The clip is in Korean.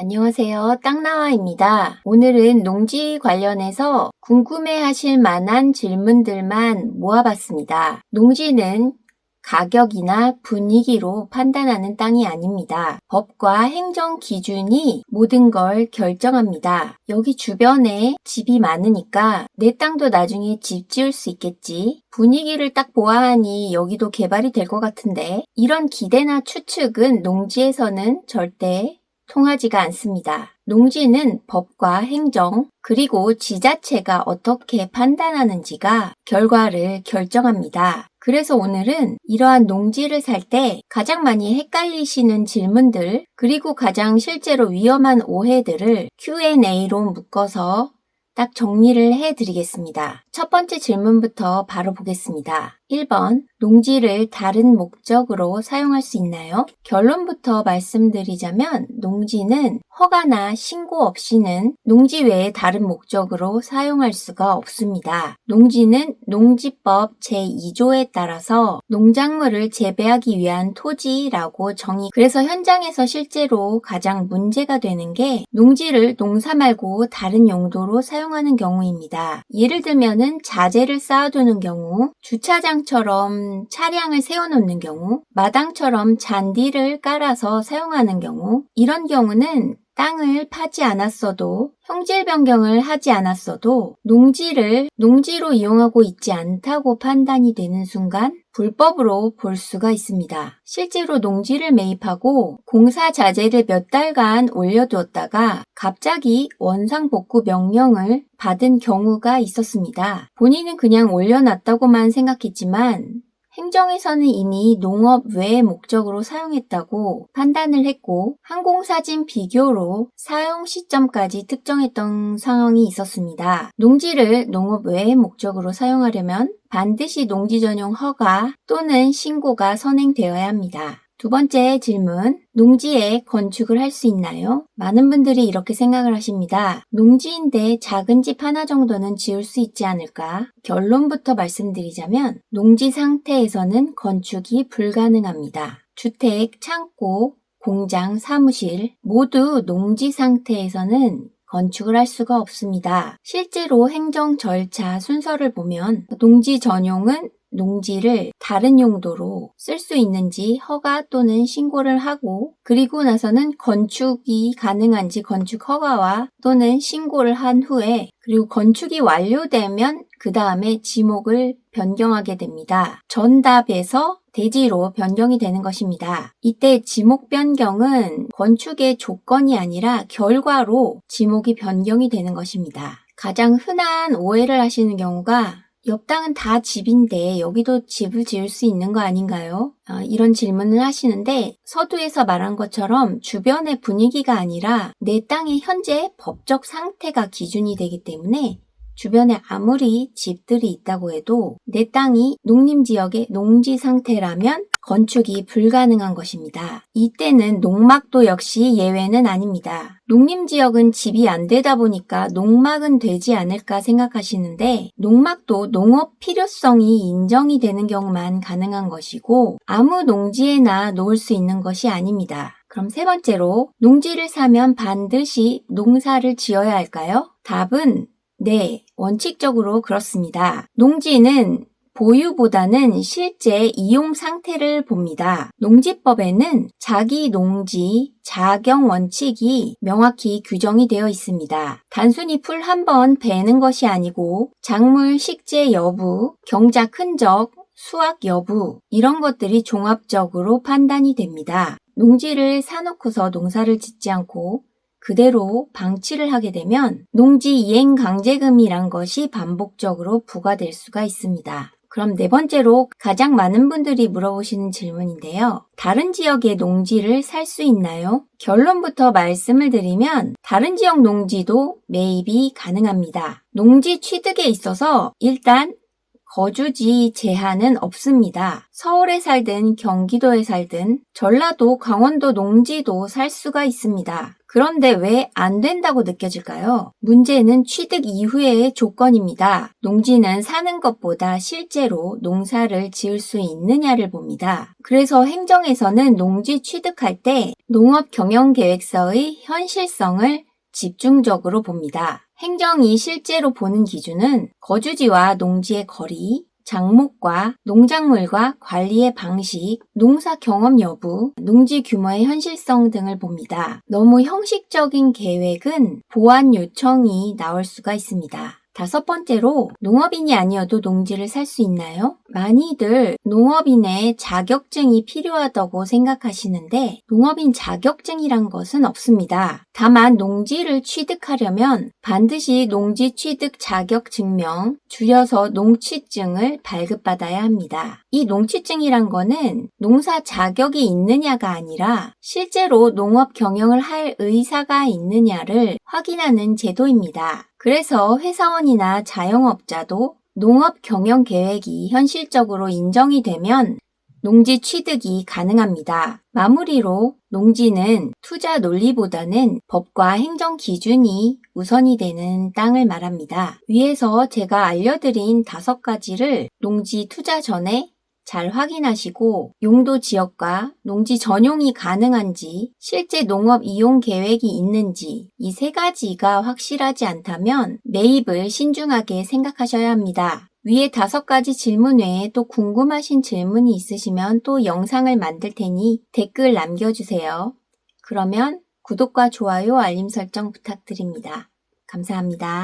안녕하세요. 땅나와입니다. 오늘은 농지 관련해서 궁금해하실 만한 질문들만 모아봤습니다. 농지는 가격이나 분위기로 판단하는 땅이 아닙니다. 법과 행정 기준이 모든 걸 결정합니다. 여기 주변에 집이 많으니까 내 땅도 나중에 집 지을 수 있겠지. 분위기를 딱 보아하니 여기도 개발이 될 것 같은데 이런 기대나 추측은 농지에서는 절대 통하지가 않습니다. 농지는 법과 행정, 그리고 지자체가 어떻게 판단하는지가 결과를 결정합니다. 그래서 오늘은 이러한 농지를 살 때 가장 많이 헷갈리시는 질문들, 그리고 가장 실제로 위험한 오해들을 Q&A로 묶어서 딱 정리를 해드리겠습니다. 첫 번째 질문부터 바로 보겠습니다. 1번, 농지를 다른 목적으로 사용할 수 있나요? 결론부터 말씀드리자면 농지는 허가나 신고 없이는 농지 외에 다른 목적으로 사용할 수가 없습니다. 농지는 농지법 제2조에 따라서 농작물을 재배하기 위한 토지라고 그래서 현장에서 실제로 가장 문제가 되는 게 농지를 농사 말고 다른 용도로 사용하는 경우입니다. 예를 들면은 자재를 쌓아두는 경우, 주차장처럼 차량을 세워놓는 경우, 마당처럼 잔디를 깔아서 사용하는 경우, 이런 경우는 땅을 파지 않았어도, 형질 변경을 하지 않았어도 농지를 농지로 이용하고 있지 않다고 판단이 되는 순간 불법으로 볼 수가 있습니다. 실제로 농지를 매입하고 공사 자재를 몇 달간 올려두었다가 갑자기 원상복구 명령을 받은 경우가 있었습니다. 본인은 그냥 올려놨다고만 생각했지만 행정에서는 이미 농업 외의 목적으로 사용했다고 판단을 했고 항공사진 비교로 사용 시점까지 특정했던 상황이 있었습니다. 농지를 농업 외의 목적으로 사용하려면 반드시 농지 전용 허가 또는 신고가 선행되어야 합니다. 두 번째 질문, 농지에 건축을 할 수 있나요? 많은 분들이 이렇게 생각을 하십니다. 농지인데 작은 집 하나 정도는 지을 수 있지 않을까? 결론부터 말씀드리자면 농지 상태에서는 건축이 불가능합니다. 주택, 창고, 공장, 사무실 모두 농지 상태에서는 건축을 할 수가 없습니다. 실제로 행정 절차 순서를 보면 농지 전용은 농지를 다른 용도로 쓸 수 있는지 허가 또는 신고를 하고 그리고 나서는 건축이 가능한지 건축 허가와 또는 신고를 한 후에 그리고 건축이 완료되면 그 다음에 지목을 변경하게 됩니다. 전답에서 대지로 변경이 되는 것입니다. 이때 지목 변경은 건축의 조건이 아니라 결과로 지목이 변경이 되는 것입니다. 가장 흔한 오해를 하시는 경우가 옆 땅은 다 집인데 여기도 집을 지을 수 있는 거 아닌가요? 이런 질문을 하시는데 서두에서 말한 것처럼 주변의 분위기가 아니라 내 땅의 현재 법적 상태가 기준이 되기 때문에 주변에 아무리 집들이 있다고 해도 내 땅이 농림지역의 농지 상태라면 건축이 불가능한 것입니다. 이때는 농막도 역시 예외는 아닙니다. 농림지역은 집이 안 되다 보니까 농막은 되지 않을까 생각하시는데 농막도 농업 필요성이 인정이 되는 경우만 가능한 것이고 아무 농지에나 놓을 수 있는 것이 아닙니다. 그럼 세 번째로 농지를 사면 반드시 농사를 지어야 할까요? 답은 네, 원칙적으로 그렇습니다. 농지는 보유보다는 실제 이용 상태를 봅니다. 농지법에는 자기 농지, 자경 원칙이 명확히 규정이 되어 있습니다. 단순히 풀 한 번 베는 것이 아니고 작물 식재 여부, 경작 흔적, 수확 여부 이런 것들이 종합적으로 판단이 됩니다. 농지를 사놓고서 농사를 짓지 않고 그대로 방치를 하게 되면 농지 이행 강제금이란 것이 반복적으로 부과될 수가 있습니다. 그럼 네 번째로 가장 많은 분들이 물어보시는 질문인데요. 다른 지역의 농지를 살 수 있나요? 결론부터 말씀을 드리면 다른 지역 농지도 매입이 가능합니다. 농지 취득에 있어서 일단 거주지 제한은 없습니다. 서울에 살든 경기도에 살든 전라도, 강원도 농지도 살 수가 있습니다. 그런데 왜 안 된다고 느껴질까요? 문제는 취득 이후의 조건입니다. 농지는 사는 것보다 실제로 농사를 지을 수 있느냐를 봅니다. 그래서 행정에서는 농지 취득할 때 농업경영계획서의 현실성을 집중적으로 봅니다. 행정이 실제로 보는 기준은 거주지와 농지의 거리, 작목과 농작물과 관리의 방식, 농사 경험 여부, 농지 규모의 현실성 등을 봅니다. 너무 형식적인 계획은 보완 요청이 나올 수가 있습니다. 5번째로 농업인이 아니어도 농지를 살 수 있나요? 많이들 농업인의 자격증이 필요하다고 생각하시는데 농업인 자격증이란 것은 없습니다. 다만 농지를 취득하려면 반드시 농지 취득 자격증명, 줄여서 농취증을 발급받아야 합니다. 이 농취증이란 거는 농사 자격이 있느냐가 아니라 실제로 농업 경영을 할 의사가 있느냐를 확인하는 제도입니다. 그래서 회사원이나 자영업자도 농업 경영 계획이 현실적으로 인정이 되면 농지 취득이 가능합니다. 마무리로 농지는 투자 논리보다는 법과 행정 기준이 우선이 되는 땅을 말합니다. 위에서 제가 알려드린 5가지를 농지 투자 전에 잘 확인하시고 용도 지역과 농지 전용이 가능한지, 실제 농업 이용 계획이 있는지 이 3가지가 확실하지 않다면 매입을 신중하게 생각하셔야 합니다. 위에 5가지 질문 외에 또 궁금하신 질문이 있으시면 또 영상을 만들 테니 댓글 남겨주세요. 그러면 구독과 좋아요, 알림 설정 부탁드립니다. 감사합니다.